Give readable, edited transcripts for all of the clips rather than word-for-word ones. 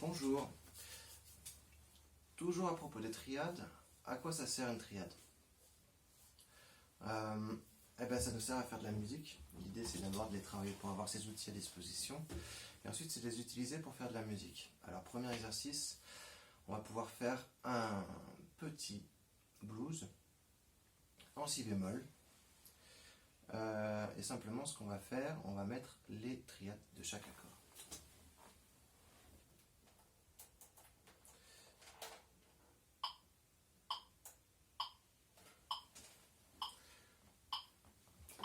Bonjour. Toujours à propos des triades, à quoi ça sert une triade? Ça nous sert à faire de la musique. L'idée c'est d'abord de les travailler pour avoir ces outils à disposition. Et ensuite c'est de les utiliser pour faire de la musique. Alors premier exercice, on va pouvoir faire un petit blues en si bémol. Et simplement ce qu'on va faire, on va mettre les triades de chaque accord.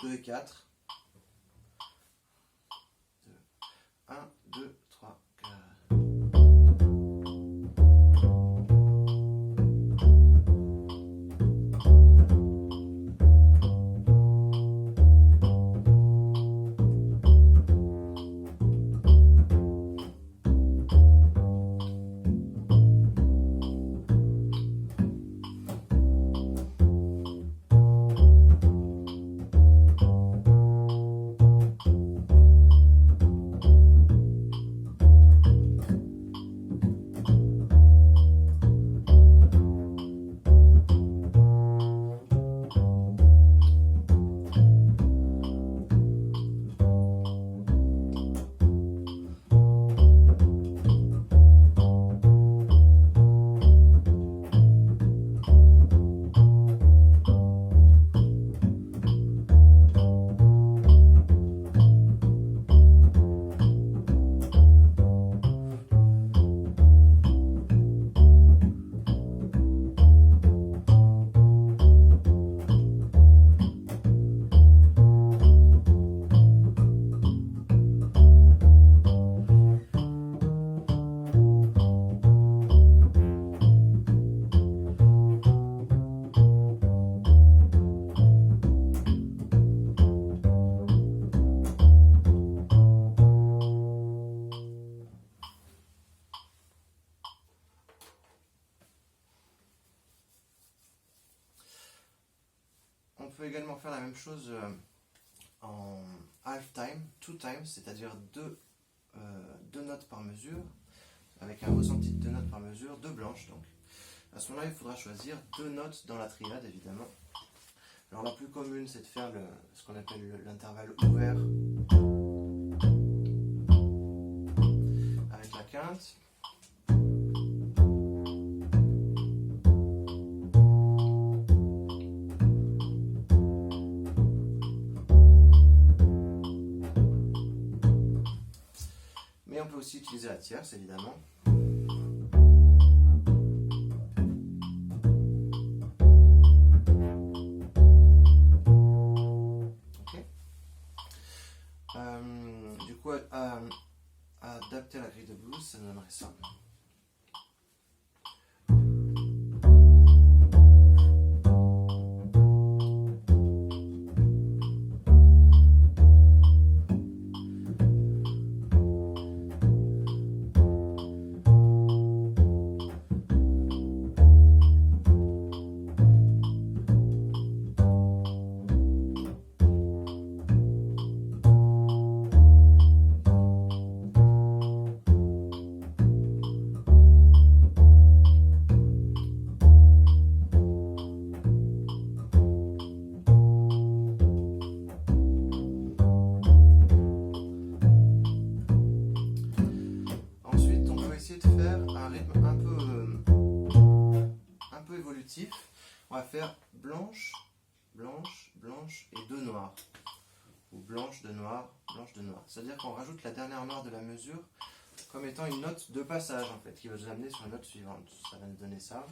Deux et 4. 1, 2, 3, 4. On peut également faire la même chose en half time, two times, c'est-à-dire deux notes par mesure, avec un ressenti de deux notes par mesure, deux blanches donc. À ce moment-là, il faudra choisir deux notes dans la triade évidemment. Alors la plus commune, c'est de faire ce qu'on appelle l'intervalle ouvert avec la quinte. Mais on peut aussi utiliser la tierce évidemment. Du coup, à adapter la grille de blues, ça donnerait ça. De faire un rythme un peu évolutif. On va faire blanche, blanche, blanche et deux noirs, ou blanche de noir, blanche de noir. C'est-à-dire qu'on rajoute la dernière noire de la mesure comme étant une note de passage en fait, qui va nous amener sur la note suivante. Ça va nous donner ça.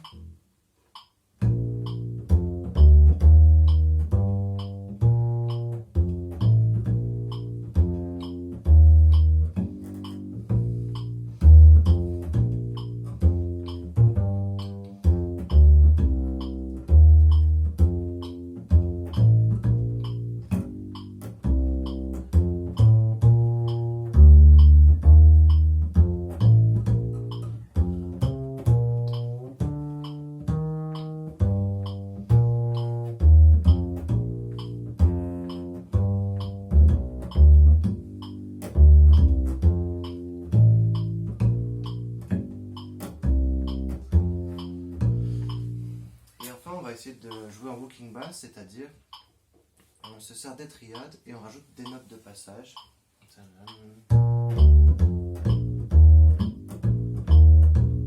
essayer de jouer en walking bass, c'est-à-dire on se sert des triades et on rajoute des notes de passage.